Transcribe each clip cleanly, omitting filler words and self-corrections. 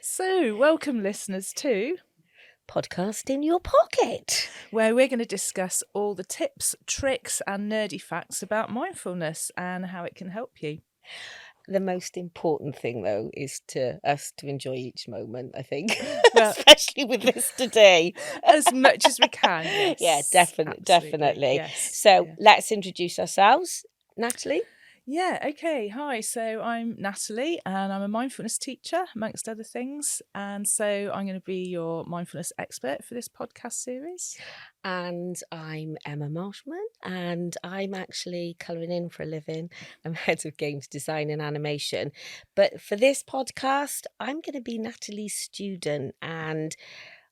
So, welcome listeners to Podcast in your pocket, where we're going to discuss all the tips, tricks, and nerdy facts about mindfulness and how it can help you. The most important thing, though, is to us to enjoy each moment, I think, Well, especially with this today. As much as we can, yes. Yeah, Absolutely, definitely. yes. So Yeah. let's introduce ourselves. Natalie? Yeah, okay. Hi, so I'm Natalie and I'm a mindfulness teacher, amongst other things. And so I'm going to be your mindfulness expert for this podcast series. And I'm Emma Marshman, and I'm actually colouring in for a living. I'm head of games design and animation. But for this podcast, I'm going to be Natalie's student and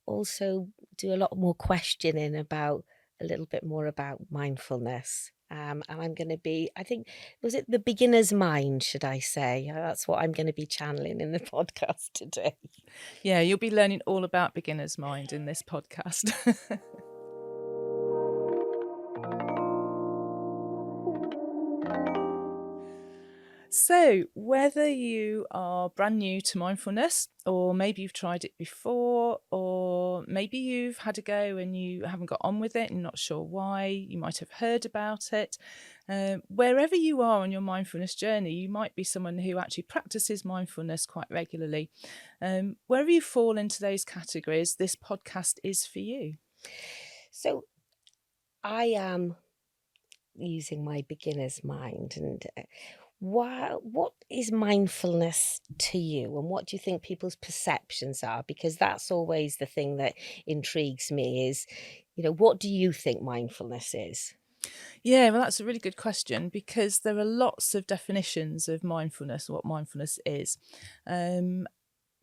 also do a lot more questioning about a little bit more about mindfulness. And I'm going to be, I think, was it the beginner's mind, should I say? That's what I'm going to be channeling in the podcast today. Yeah, you'll be learning all about beginner's mind in this podcast. So, whether you are brand new to mindfulness, or maybe you've tried it before, or maybe you've had a go and you haven't got on with it and not sure why, you might have heard about it. Wherever you are on your mindfulness journey, you might be someone who actually practices mindfulness quite regularly. Wherever you fall into those categories, this podcast is for you. So I am using my beginner's mind, and what is mindfulness to you, and what do you think people's perceptions are? Because that's always the thing that intrigues me is, what do you think mindfulness is? Yeah, well, that's a really good question because there are lots of definitions of mindfulness, what mindfulness is.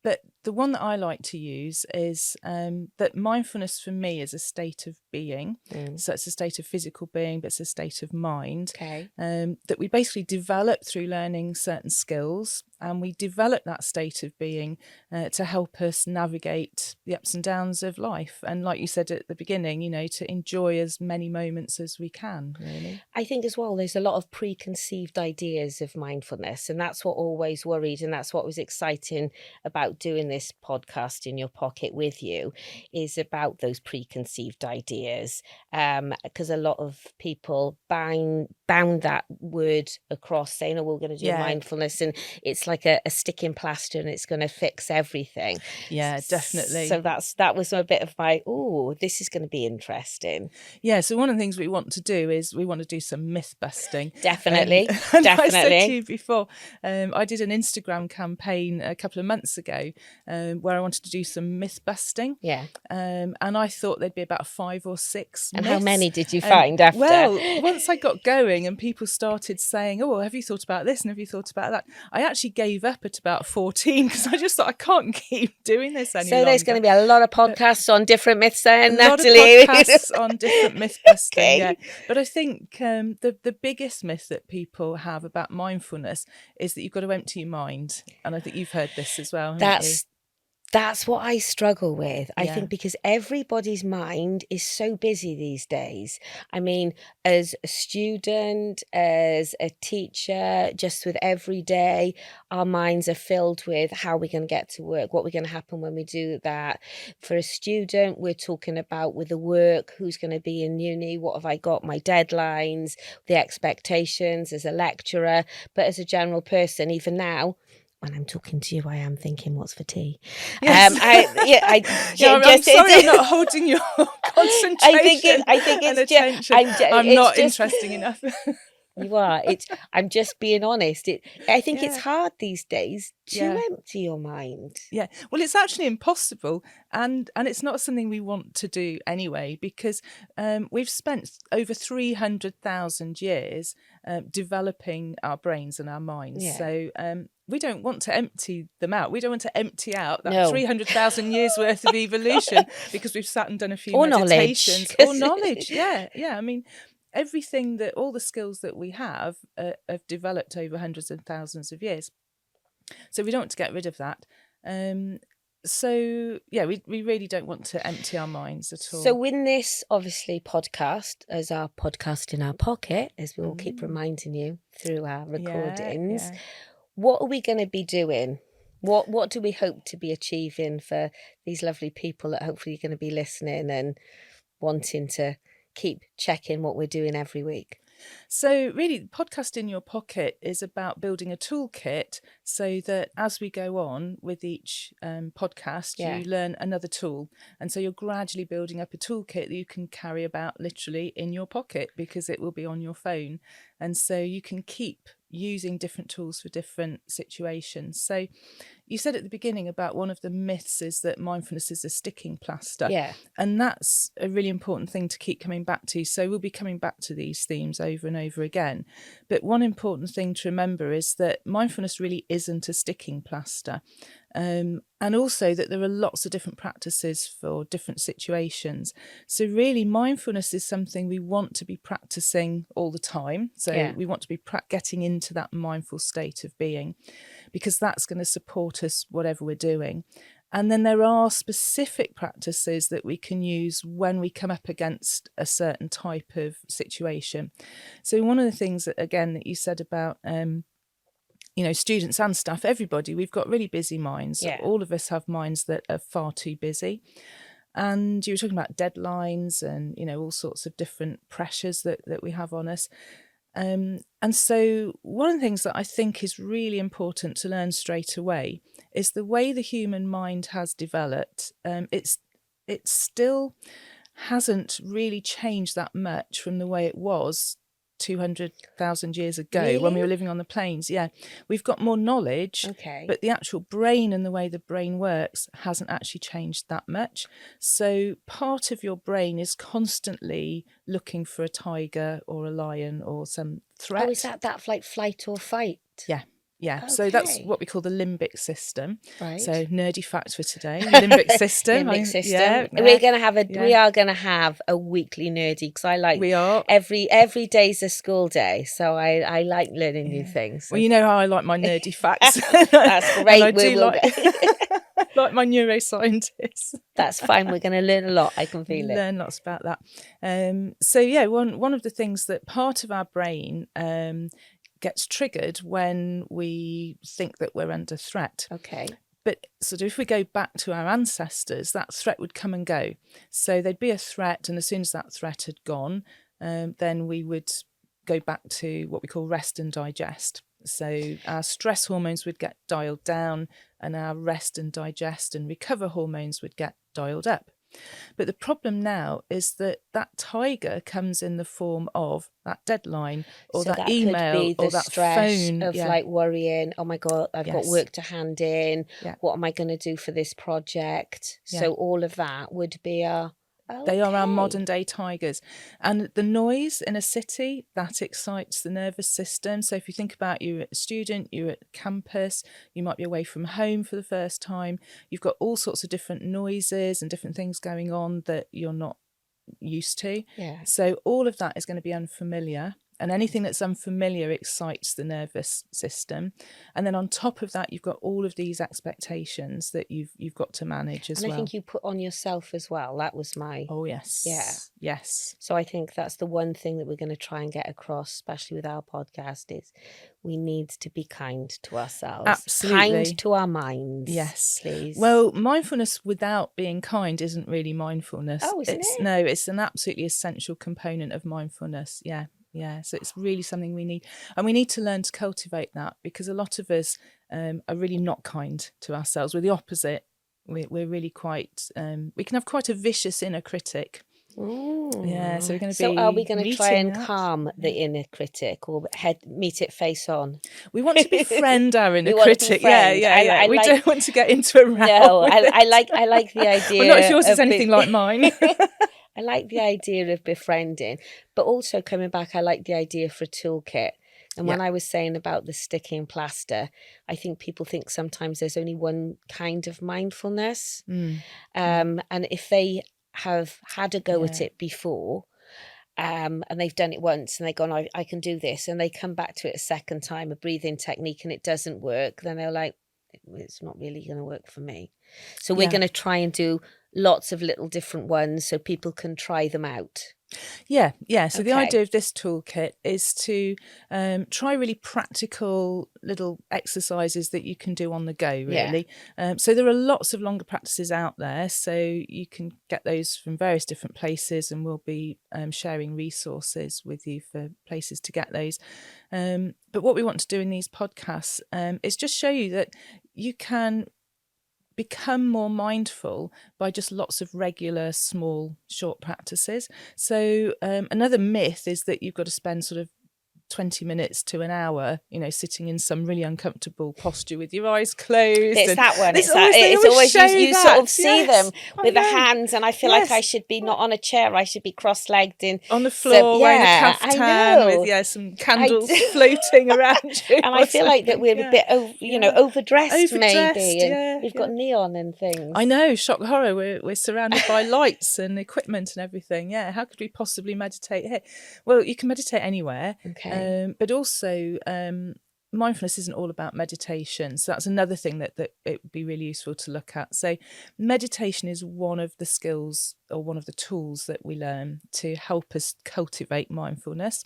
But the one that I like to use is that mindfulness for me is a state of being. So it's a state of physical being, but it's a state of mind. Okay. That we basically develop through learning certain skills. And we develop that state of being to help us navigate the ups and downs of life. And like you said at the beginning, to enjoy as many moments as we can, really. I think as well, there's a lot of preconceived ideas of mindfulness, and that's what always worried, and that's what was exciting about doing this podcast in your pocket with you, is about those preconceived ideas, because a lot of people bound that word across saying, oh, we're going to do mindfulness, and it's like a sticking plaster and it's going to fix everything. Yeah, definitely. So that was a bit of my, this is going to be interesting. Yeah, so one of the things we want to do is we want to do some myth busting. Definitely. And definitely. I said to you before, I did an Instagram campaign a couple of months ago where I wanted to do some myth busting. Yeah. And I thought there'd be about 5 or 6 And myths. how many did you find after? Well, once I got going and people started saying, oh, have you thought about this and have you thought about that? I actually gave up at about 14 because I just thought I can't keep doing this any longer. So there's going to be a lot of podcasts on different myths then, Natalie. A lot of podcasts on different myth busting, okay. Yeah. But I think the biggest myth that people have about mindfulness is that you've got to empty your mind. And I think you've heard this as well, haven't you? That's what I struggle with. I think because everybody's mind is so busy these days. I mean, as a student, as a teacher, just with every day, our minds are filled with how we're going to get to work, what we're going to happen when we do that. For a student, we're talking about with the work, who's going to be in uni, what have I got, my deadlines, the expectations as a lecturer. But as a general person, even now, when I'm talking to you, I am thinking, what's for tea? Yes. I'm sorry I'm not holding your concentration. I think it's attention. I'm not interesting enough. You are. I'm just being honest. I think it's hard these days to empty your mind. Yeah. Well, it's actually impossible, and it's not something we want to do anyway, because we've spent over 300,000 years developing our brains and our minds. Yeah. So we don't want to empty them out. We don't want to empty out that 300,000 years worth of evolution because we've sat and done a few meditations. Or knowledge. Yeah. I mean, everything all the skills that we have developed over hundreds and thousands of years. So we don't want to get rid of that. We really don't want to empty our minds at all. So in this, obviously, podcast, as our podcast in our pocket, as we all keep reminding you through our recordings, what are we going to be doing? What do we hope to be achieving for these lovely people that hopefully are going to be listening and wanting to keep checking what we're doing every week? So really, Podcast in Your Pocket is about building a toolkit so that as we go on with each podcast, Yeah. you learn another tool. And so you're gradually building up a toolkit that you can carry about literally in your pocket, because it will be on your phone. And so you can keep using different tools for different situations. So you said at the beginning about one of the myths is that mindfulness is a sticking plaster. Yeah. And that's a really important thing to keep coming back to. So we'll be coming back to these themes over and over again. But one important thing to remember is that mindfulness really isn't a sticking plaster. And also that there are lots of different practices for different situations. So really, mindfulness is something we want to be practicing all the time. So we want to be getting into that mindful state of being, because that's going to support us whatever we're doing. And then there are specific practices that we can use when we come up against a certain type of situation. So one of the things that, again, that you said about students and staff, everybody, we've got really busy minds. Yeah. All of us have minds that are far too busy. And you were talking about deadlines and, all sorts of different pressures that we have on us. And so one of the things that I think is really important to learn straight away is the way the human mind has developed. It still hasn't really changed that much from the way it was 200,000 years ago when we were living on the plains. Yeah, we've got more knowledge, but the actual brain and the way the brain works hasn't actually changed that much. So part of your brain is constantly looking for a tiger or a lion or some threat. Oh, is that like flight or fight? Yeah. Yeah, so that's what we call the limbic system. Right. So nerdy facts for today. Limbic system. Limbic system. Yeah. We're gonna have we are gonna have a weekly nerdy, because I like every day's a school day, so I like learning new things. So. Well, you know how I like my nerdy facts. That's great. I do like my neuroscientists. That's fine. We're going to learn a lot. I can feel it. Learn lots about that. So yeah, one of the things that part of our brain gets triggered when we think that we're under threat. Okay. But sort of if we go back to our ancestors, that threat would come and go. So there'd be a threat, and as soon as that threat had gone, then we would go back to what we call rest and digest. So our stress hormones would get dialed down, and our rest and digest and recover hormones would get dialed up. But the problem now is that tiger comes in the form of that deadline or so that email or that phone of like worrying. Oh my God, I've got work to hand in. Yeah. What am I going to do for this project? Yeah. So all of that would be They are our modern day tigers. And the noise in a city, that excites the nervous system. So if you think about you're a student, you're at campus, you might be away from home for the first time. You've got all sorts of different noises and different things going on that you're not used to. Yeah. So all of that is going to be unfamiliar. And anything that's unfamiliar excites the nervous system. And then on top of that, you've got all of these expectations that you've got to manage as well. And I think you put on yourself as well. That was my... Oh, yes. Yeah. Yes. So I think that's the one thing that we're going to try and get across, especially with our podcast, is we need to be kind to ourselves. Absolutely. Kind to our minds. Yes. Please. Well, mindfulness without being kind isn't really mindfulness. Oh, isn't it? No, it's an absolutely essential component of mindfulness. Yeah. Yeah, so it's really something we need. And we need to learn to cultivate that, because a lot of us are really not kind to ourselves. We're the opposite. We're really quite, we can have quite a vicious inner critic. Ooh. Yeah, so we're going to So are we going to try and calm the inner critic, or meet it face on? We want to befriend our inner critic. Yeah. We don't want to get into a row. No, I like the idea. Well, not if yours is anything like mine. I like the idea of befriending, but also coming back, I like the idea for a toolkit. And when I was saying about the sticking plaster, I think people think sometimes there's only one kind of mindfulness. And if they have had a go at it before, and they've done it once and they've gone, I can do this, and they come back to it a second time, a breathing technique, and it doesn't work, then they're like, it's not really going to work for me. So we're going to try and do lots of little different ones so people can try them out. Yeah. So the Okay. idea of this toolkit is to try really practical little exercises that you can do on the go, Yeah. really. So there are lots of longer practices out there, so you can get those from various different places, and we'll be sharing resources with you for places to get those. But what we want to do in these podcasts is just show you that you can become more mindful by just lots of regular, small, short practices. So another myth is that you've got to spend sort of 20 minutes to an hour, sitting in some really uncomfortable posture with your eyes closed. It's And that one. this It's that. always they It's always always show you sort that. of see Yes, them I with the know. hands, and I feel like I Yes. should be not on a chair. I should be cross-legged in On the some. floor, wearing a Yeah, I caftan with know. some I candles do. floating around you, And I or feel like that something. we're a Yeah, bit, yeah. overdressed maybe, Overdressed. and Yeah, we've got yeah. neon and I things. know, shock horror. We're surrounded by lights and equipment and everything. Yeah, how could we possibly meditate here? Well, you can meditate anywhere, Okay. but also mindfulness isn't all about meditation. So that's another thing that it would be really useful to look at. So meditation is one of the skills or one of the tools that we learn to help us cultivate mindfulness.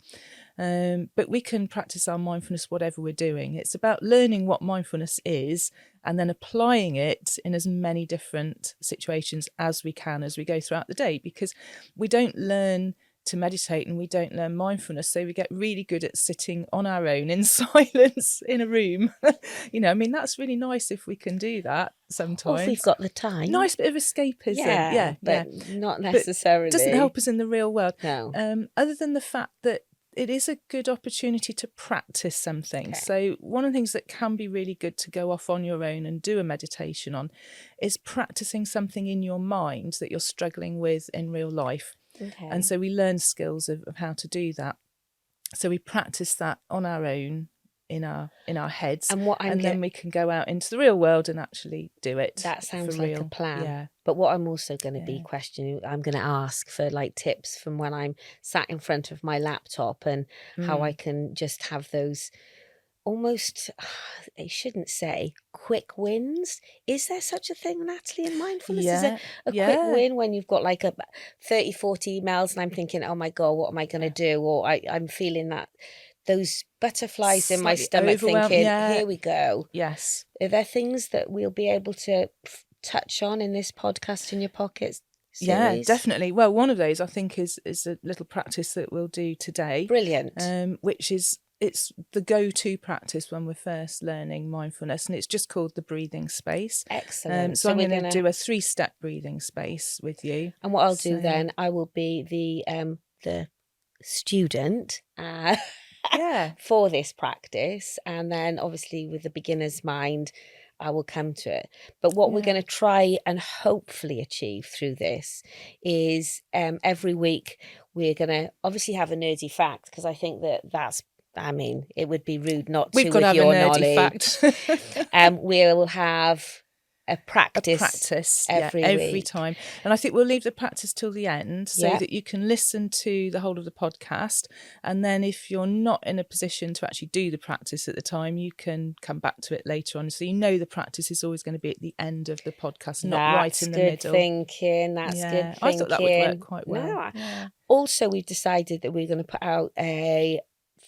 But we can practice our mindfulness whatever we're doing. It's about learning what mindfulness is and then applying it in as many different situations as we can as we go throughout the day, because we don't learn to meditate and we don't learn mindfulness, so we get really good at sitting on our own in silence in a room. That's really nice if we can do that Or if we've sometimes. got the time. Nice bit of escapism. Yeah, Yeah, but not but doesn't necessarily. help us in the real world. No. Other than the fact that it is a good opportunity to practice something. Okay. So one of the things that can be really good to go off on your own and do a meditation on is practicing something in your mind that you're struggling with in real life. Okay. And so we learn skills of how to do that. So we practice that on our own in our heads, and then we can go out into the real world and actually do it. That sounds for like real. a plan. Yeah. But what I'm also going to be Yeah. questioning, I'm going to ask for like tips from when I'm sat in front of my laptop, and how I can just have those almost, I shouldn't say quick wins. Is there such a thing, Natalie, in mindfulness? Is Yeah. a quick win when you've got like a 30, 40 emails and I'm thinking, oh my God, what am I going to do? Or I'm feeling that those butterflies in my Slightly stomach overwhelmed. thinking, Yeah. here we go. Yes. Are there things that we'll be able to touch on in this podcast in your pockets series? Yeah, definitely. Well, one of those I think is a little practice that we'll do today. Brilliant. Which is, it's the go-to practice when we're first learning mindfulness, and it's just called the breathing space. Excellent. So I'm going to do a 3-step breathing space with you. And what I'll do then, I will be the student for this practice, and then obviously with the beginner's mind I will come to it. But what we're going to try and hopefully achieve through this is every week we're going to obviously have a nerdy fact, because I think that's, it would be rude not to. We've got to have your a nerdy knowledge. fact. We'll have a practice every time, and I think we'll leave the practice till the end so that you can listen to the whole of the podcast, and then if you're not in a position to actually do the practice at the time, you can come back to it later on, so the practice is always going to be at the end of the podcast, not right in the middle. That's good thinking. I thought that would work quite well. Also, we've decided that we're going to put out a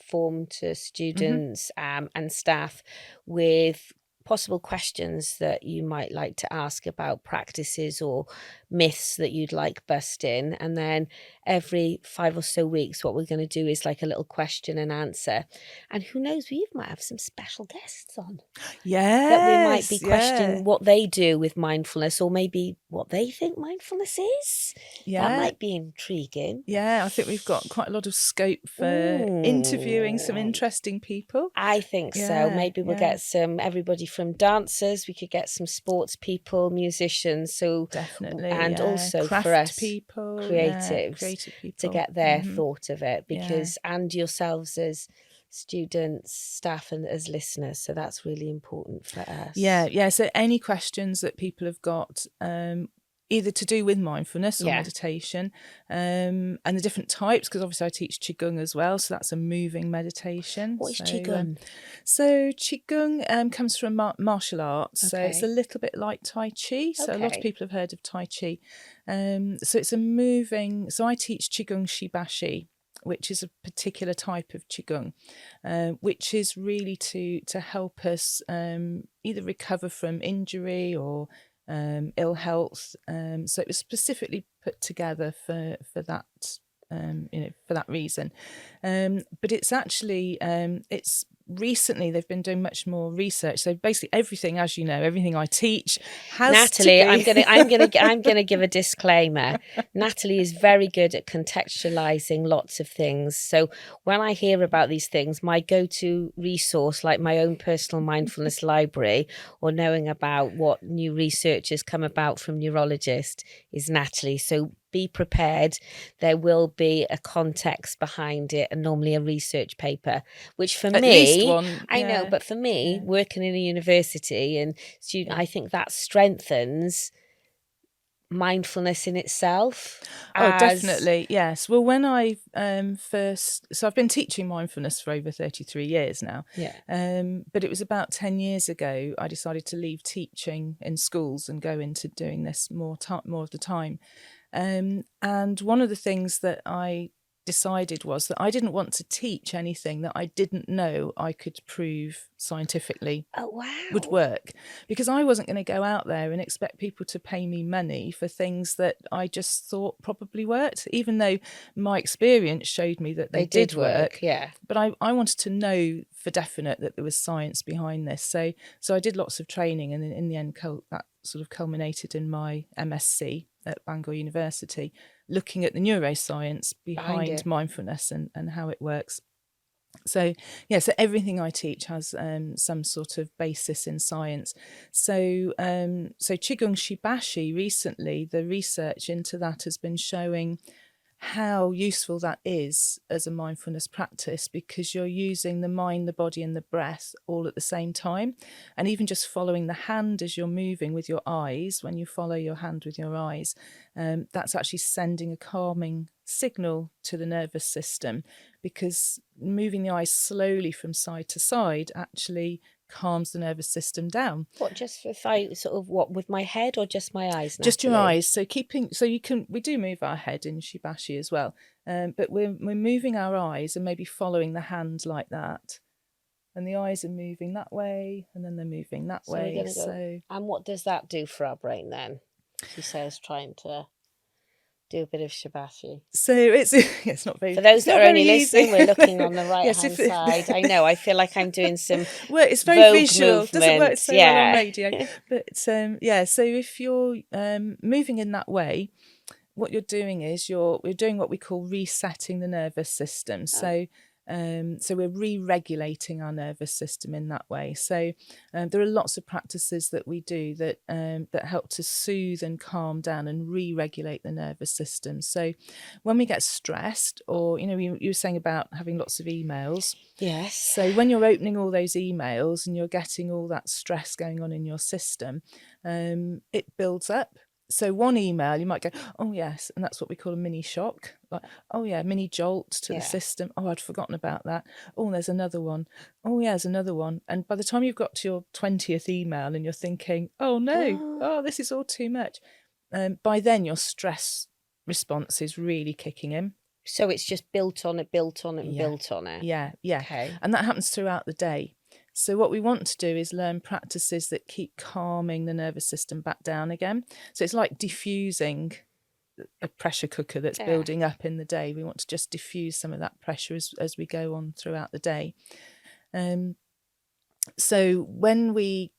form to students and staff with possible questions that you might like to ask about practices or myths that you'd like busting, and then every 5 or so weeks what we're going to do is like a little question and answer, and who knows, we might have some special guests on that we might be questioning what they do with mindfulness, or maybe what they think mindfulness is. That might be intriguing. I think we've got quite a lot of scope for interviewing some interesting people. I think so. Maybe we'll get everybody from dancers, we could get some sports people, musicians, so definitely, and also craft for us people, creative people to get their thought of it, because and yourselves as students, staff, and as listeners, so that's really important for us. So any questions that people have got, either to do with mindfulness or Yeah. meditation, and the different types, because obviously I teach Qigong as well, so that's a moving meditation. What is So, Qigong? so Qigong comes from martial arts, so it's a Okay. little bit like Tai Chi. So a lot of Okay. people have heard of Tai Chi. So it's a moving. So I teach Qigong Shibashi, which is a particular type of Qigong, which is really to help us either recover from injury or ill health. So it was specifically put together for that, for that reason. But it's actually it's recently they've been doing much more research. So basically everything, as you know, everything I teach has Natalie, to be. I'm gonna give a disclaimer. Natalie is very good at contextualizing lots of things. So when I hear about these things, my go-to resource, like my own personal mindfulness library, or knowing about what new research has come about from neurologists, is Natalie. So be prepared. There will be a context behind it, and normally a research paper, which for At least me, one, I know, yeah. but for me, Yeah. working in a university and student, I think that strengthens mindfulness in itself. Oh, As definitely, yes. Well, when I so I've been teaching mindfulness for over 33 years now. yeah, But it was about 10 years ago I decided to leave teaching in schools and go into doing this more of the time. And one of the things that I decided was that I didn't want to teach anything that I didn't know I could prove scientifically oh would wow, work, because I wasn't going to go out there and expect people to pay me money for things that I just thought probably worked, even though my experience showed me that they they did did work. work. Yeah, But I wanted to know for definite that there was science behind this. So I did lots of training, and in the end that sort of culminated in my MSc at Bangor University, looking at the neuroscience behind behind it. mindfulness and how it works. So yeah, so everything I teach has some sort of basis in science. So Qigong Shibashi, recently the research into that has been showing how useful that is as a mindfulness practice, because you're using the mind, the body and the breath all at the same time. And even just following the hand as you're moving with your eyes, when you follow your hand with your eyes, that's actually sending a calming signal to the nervous system, because moving the eyes slowly from side to side actually calms the nervous system down. What, just if I sort of, what, with my head or just my eyes, Just your Natalie? eyes. We do move our head in Shibashi as well, but we're moving our eyes and maybe following the hand like that, and the eyes are moving that way, and then they're moving that So we're way. going to go. So And what does that do for our brain then? She says, trying to do a bit of shibashi. it's not For those that are only easy. listening, we're looking on the right Yes, hand side. I know, I feel like I'm doing some well, it's very Vogue visual. Doesn't work movements. so well on Yeah. radio, but yeah. So if you're moving in that way, what you're doing is we're doing what we call resetting the nervous system. So we're re-regulating our nervous system in that way. So there are lots of practices that we do that help to soothe and calm down and re-regulate the nervous system. So when we get stressed, or you were saying about having lots of emails. Yes. So when you're opening all those emails and you're getting all that stress going on in your system, it builds up. So one email, you might go, oh, yes. And that's what we call a mini shock. Like, oh, yeah, mini jolt to the system. Oh, I'd forgotten about that. Oh, there's another one. Oh, yeah, there's another one. And by the time you've got to your 20th email and you're thinking, oh, no, this is all too much. By then, your stress response is really kicking in. So it's just built on it, built on it, and built on it. Yeah. Okay. And that happens throughout the day. So what we want to do is learn practices that keep calming the nervous system back down again. So it's like diffusing a pressure cooker that's building up in the day. We want to just diffuse some of that pressure as we go on throughout the day. So when we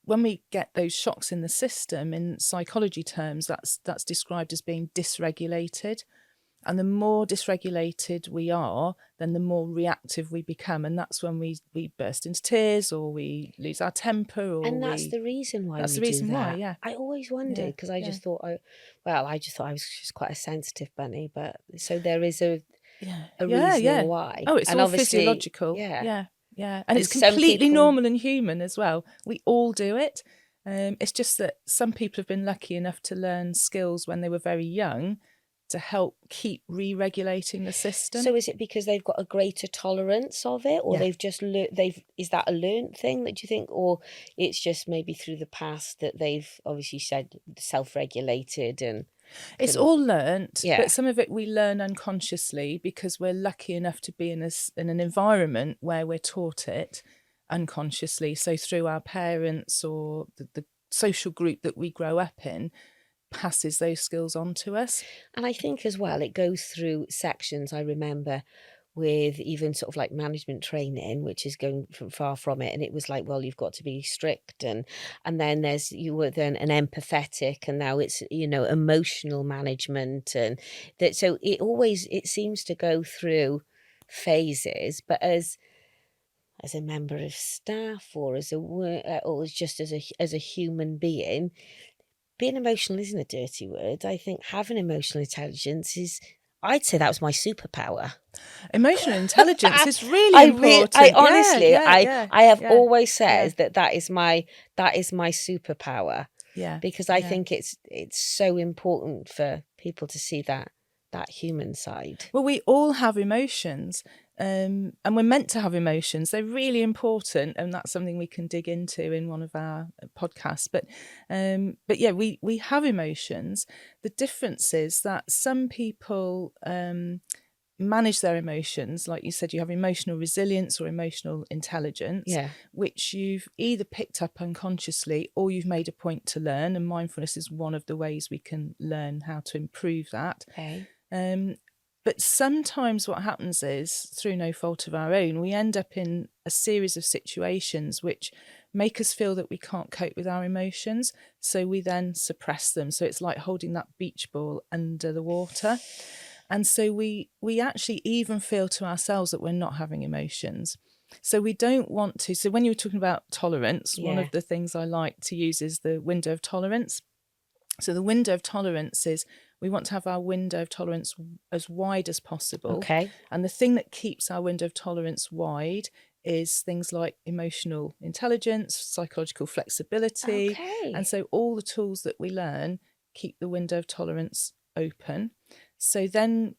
get those shocks in the system, in psychology terms, that's described as being dysregulated. And the more dysregulated we are, then the more reactive we become. And that's when we burst into tears, or we lose our temper. And that's the reason why we do that. Yeah. I always wondered, because I just thought I was just quite a sensitive bunny. But so there is a reasoning why. Oh, it's and all obviously, physiological. Yeah. And it's completely normal and human as well. We all do it. It's just that some people have been lucky enough to learn skills when they were very young to help keep re-regulating the system. So is it because they've got a greater tolerance of it, or Yeah. they've just is that a learned thing that you think, or it's just maybe through the past that they've obviously said self-regulated and it's all learnt, Yeah. but some of it we learn unconsciously because we're lucky enough to be in an environment where we're taught it unconsciously. So through our parents or the social group that we grow up in passes those skills on to us. And I think as well, it goes through sections. I remember with even sort of like management training, which is going from far from it. And it was like, well, you've got to be strict. And then you were then an empathetic, and now it's, emotional management. And that, so it seems to go through phases, but as a member of staff or or just as a human being, being emotional isn't a dirty word. I think having emotional intelligence I'd say that was my superpower. Emotional intelligence is really important. I honestly, I have always said yeah. that is my superpower. Yeah. Because I think it's so important for people to see that human side. Well, we all have emotions. And we're meant to have emotions. They're really important, and that's something we can dig into in one of our podcasts. But yeah, we have emotions. The difference is that some people manage their emotions. Like you said, you have emotional resilience or emotional intelligence, which you've either picked up unconsciously or you've made a point to learn. And mindfulness is one of the ways we can learn how to improve that. Okay. But sometimes what happens is, through no fault of our own, we end up in a series of situations which make us feel that we can't cope with our emotions. So we then suppress them. So it's like holding that beach ball under the water. And so we actually even feel to ourselves that we're not having emotions. So we don't want to. So when you were talking about tolerance, one of the things I like to use is the window of tolerance. So the window of tolerance is, we want to have our window of tolerance as wide as possible. Okay. And the thing that keeps our window of tolerance wide is things like emotional intelligence, psychological flexibility. Okay. And so all the tools that we learn keep the window of tolerance open. So then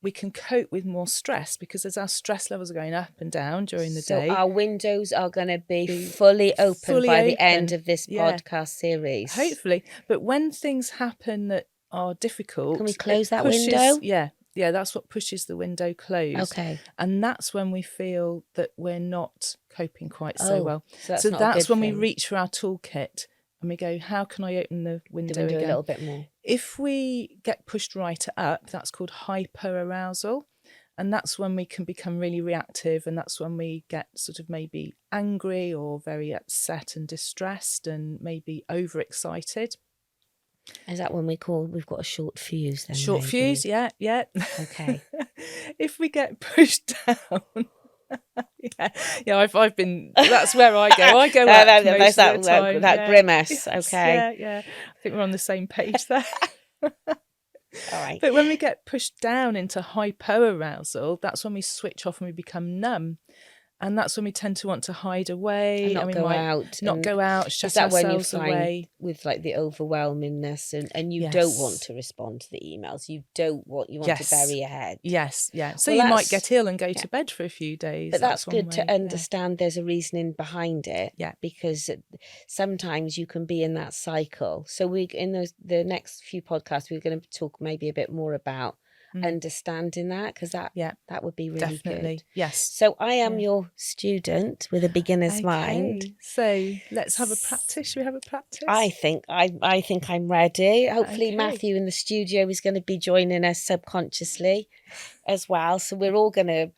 we can cope with more stress, because as our stress levels are going up and down during the day. So our windows are going to be fully open by the end of this podcast series. Hopefully. But when things happen that are difficult, can we close that window? Yeah, that's what pushes the window closed. Okay. And that's when we feel that we're not coping quite so well. So that's when we reach for our toolkit and we go, how can I open the window again? A little bit more. If we get pushed right up, that's called hyperarousal. And that's when we can become really reactive, and that's when we get sort of maybe angry or very upset and distressed and maybe overexcited. Is that when we've got a short fuse then? Short fuse, yeah. Okay. If we get pushed down, I've been. That's where I go. I go up most of the time. That grimace. Yes, okay. Yeah. I think we're on the same page there. All right. But when we get pushed down into hypoarousal, that's when we switch off and we become numb. And that's when we tend to want to hide away. And go out, shut ourselves away. With like the overwhelmingness and you don't want to respond to the emails. You want to bury your head. Yes, yeah. So you might get ill and go to bed for a few days. But that's good to understand there's a reasoning behind it. Yeah. Because sometimes you can be in that cycle. So in the next few podcasts, we're going to talk maybe a bit more about understanding that, because that would be really good. Yes. So I am your student with a beginner's mind. So let's have a practice. Should we have a practice? I think I'm ready. Hopefully Matthew in the studio is going to be joining us subconsciously as well. So we're all gonna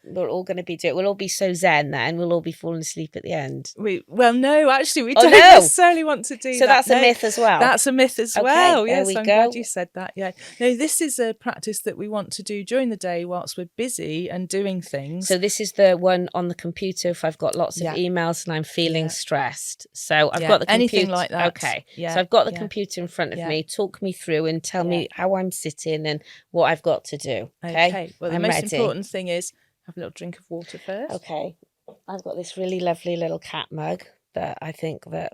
be doing. We'll all be so zen then. We'll all be falling asleep at the end. No, actually, we don't necessarily want to do that. So that's a myth as well. That's a myth as well. Yes, I'm glad you said that. Yeah. No, this is a practice that we want to do during the day whilst we're busy and doing things. So this is the one on the computer if I've got lots of emails and I'm feeling stressed. So I've got the computer. Anything like that. Okay. Yeah. So I've got the computer in front of me. Talk me through and tell me how I'm sitting and what I've got to do. Okay. Well, the most important thing is have a little drink of water first. Okay. I've got this really lovely little cat mug that I think that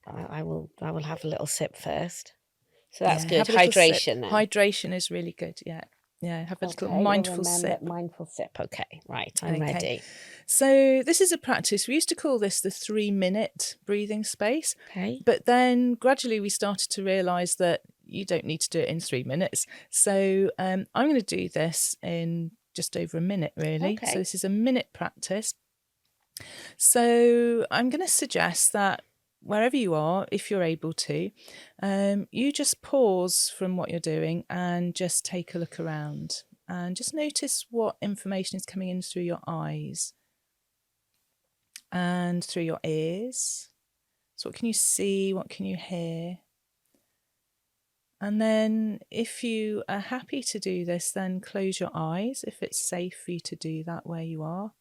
I will have a little sip first. So that's Yeah, good. have a little sip. Hydration then. Hydration is really good. Yeah. Yeah, have a little Okay, we'll mindful remember sip. mindful sip. Okay, right, I'm Okay. ready. So this is a practice. We used to call this the 3-minute breathing space. Okay. But then gradually we started to realise that you don't need to do it in 3 minutes. So I'm going to do this in just over a minute, really. Okay. So this is a minute practice. So I'm going to suggest that wherever you are, if you're able to, you just pause from what you're doing and just take a look around and just notice what information is coming in through your eyes and through your ears. So what can you see? What can you hear? And then if you are happy to do this, then close your eyes if it's safe for you to do that where you are.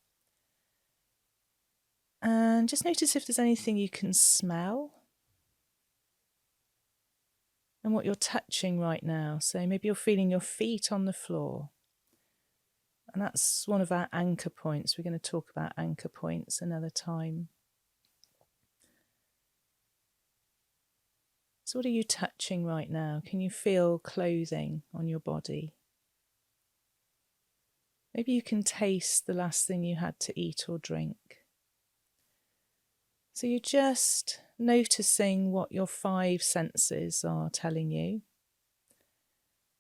And just notice if there's anything you can smell and what you're touching right now. So maybe you're feeling your feet on the floor. And that's one of our anchor points. We're going to talk about anchor points another time. So what are you touching right now? Can you feel clothing on your body? Maybe you can taste the last thing you had to eat or drink. So you're just noticing what your 5 senses are telling you.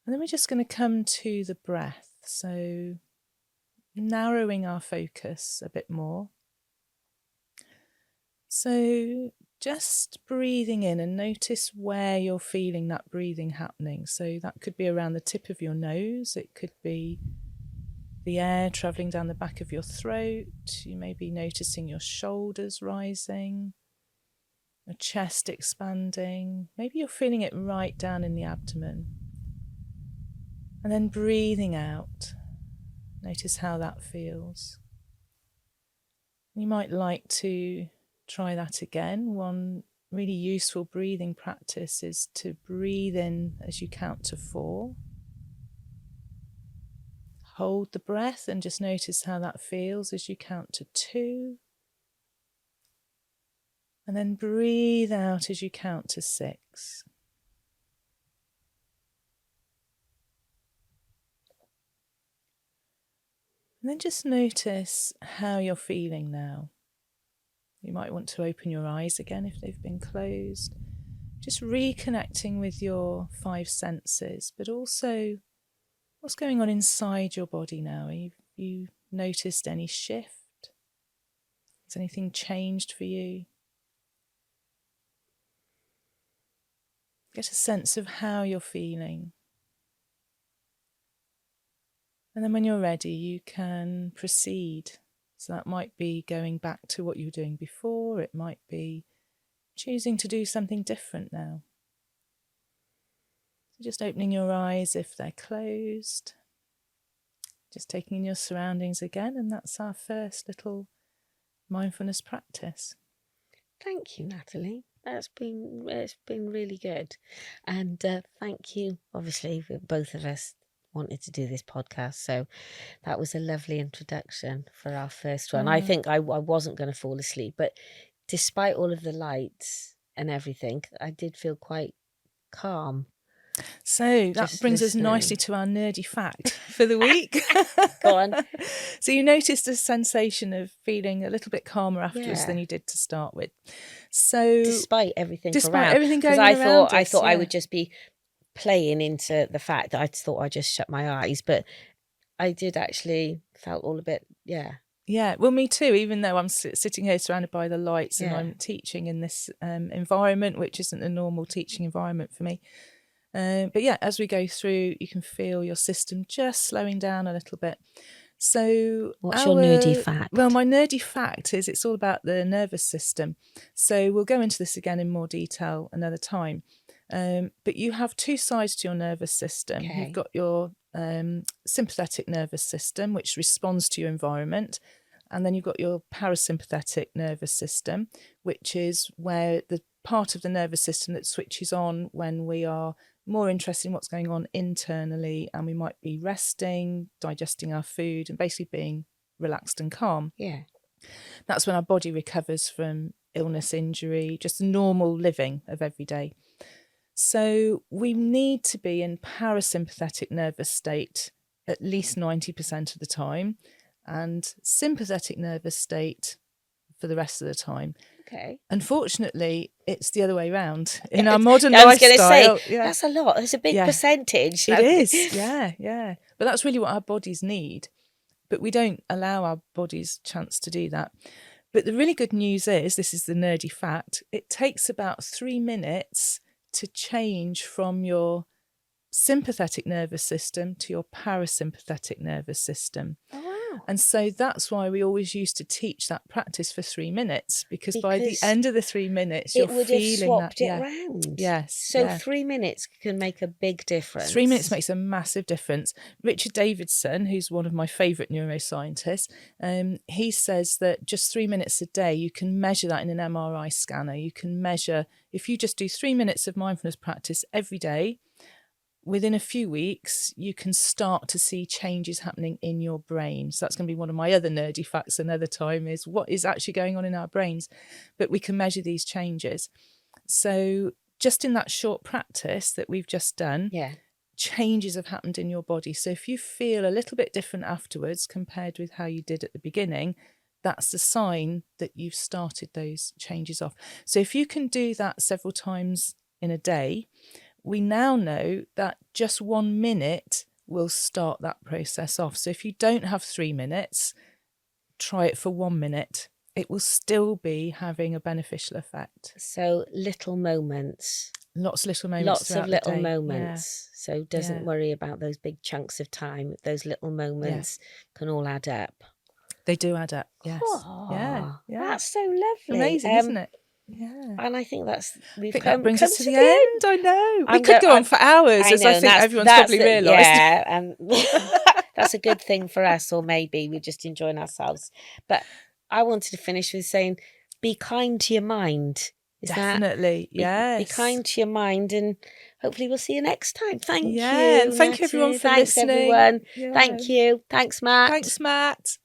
And then we're just going to come to the breath. So narrowing our focus a bit more. So just breathing in and notice where you're feeling that breathing happening. So that could be around the tip of your nose. It could be the air travelling down the back of your throat. You may be noticing your shoulders rising, your chest expanding. Maybe you're feeling it right down in the abdomen. And then breathing out. Notice how that feels. You might like to try that again. One really useful breathing practice is to breathe in as you count to 4. Hold the breath and just notice how that feels as you count to 2. And then breathe out as you count to 6. And then just notice how you're feeling now. You might want to open your eyes again if they've been closed. Just reconnecting with your 5 senses, but also what's going on inside your body now. Have you noticed any shift? Has anything changed for you? Get a sense of how you're feeling. And then when you're ready, you can proceed. So that might be going back to what you were doing before. It might be choosing to do something different now. So just opening your eyes if they're closed. Just taking in your surroundings again. And that's our first little mindfulness practice. Thank you, Natalie. It's been really good. And thank you. Obviously, both of us wanted to do this podcast, so that was a lovely introduction for our first one. I think I wasn't going to fall asleep, but despite all of the lights and everything, I did feel quite calm. So that brings us nicely to our nerdy fact for the week. Go on. So you noticed a sensation of feeling a little bit calmer afterwards than you did to start with. So despite everything going because I thought I would just be playing into the fact that I thought I just shut my eyes, but I did actually felt all a bit, Yeah, well, me too, even though I'm sitting here surrounded by the lights and I'm teaching in this environment, which isn't a normal teaching environment for me. But yeah, as we go through, you can feel your system just slowing down a little bit. So what's your nerdy fact? Well, my nerdy fact is it's all about the nervous system. So we'll go into this again in more detail another time. But you have 2 sides to your nervous system. Okay. You've got your sympathetic nervous system, which responds to your environment. And then you've got your parasympathetic nervous system, which is where the part of the nervous system that switches on when we are more interested in what's going on internally, and we might be resting, digesting our food, and basically being relaxed and calm. Yeah. That's when our body recovers from illness, injury, just normal living of every day. So we need to be in parasympathetic nervous state at least 90% of the time, and sympathetic nervous state for the rest of the time. Okay. Unfortunately, it's the other way around in Yeah, our modern I was going to lifestyle. say, that's a lot. It's a big percentage. It is. Yeah. But that's really what our bodies need. But we don't allow our bodies a chance to do that. But the really good news is, this is the nerdy fact, it takes about 3 minutes to change from your sympathetic nervous system to your parasympathetic nervous system. Oh, wow. And so that's why we always used to teach that practice for 3 minutes, because by the end of the 3 minutes, you're it would feeling have swapped that. it round. Yes. So 3 minutes can make a big difference. 3 minutes makes a massive difference. Richard Davidson, who's one of my favourite neuroscientists, he says that just 3 minutes a day, you can measure that in an MRI scanner. You can measure, if you just do 3 minutes of mindfulness practice every day, within a few weeks, you can start to see changes happening in your brain. So that's going to be one of my other nerdy facts another time, is what is actually going on in our brains. But we can measure these changes. So just in that short practice that we've just done, changes have happened in your body. So if you feel a little bit different afterwards compared with how you did at the beginning, that's the sign that you've started those changes off. So if you can do that several times in a day, we now know that just 1 minute will start that process off. So if you don't have 3 minutes, try it for 1 minute. It will still be having a beneficial effect. So little moments. Lots of little moments. Lots of little the day. moments. So doesn't worry about those big chunks of time. Those little moments can all add up. They do add up, yes. Oh, yeah. That's so lovely. Amazing, isn't it? Yeah. And I think that brings us to the end. I know. We could go on for hours, as I think everyone's probably realised. Yeah, and that's a good thing for us, or maybe we're just enjoying ourselves. But I wanted to finish with saying, be kind to your mind. Definitely, yes. Be kind to your mind, and hopefully we'll see you next time. Thank you. And thank you everyone for listening. Thanks everyone. Yeah. Thank you. Thanks, Matt. Thanks, Matt.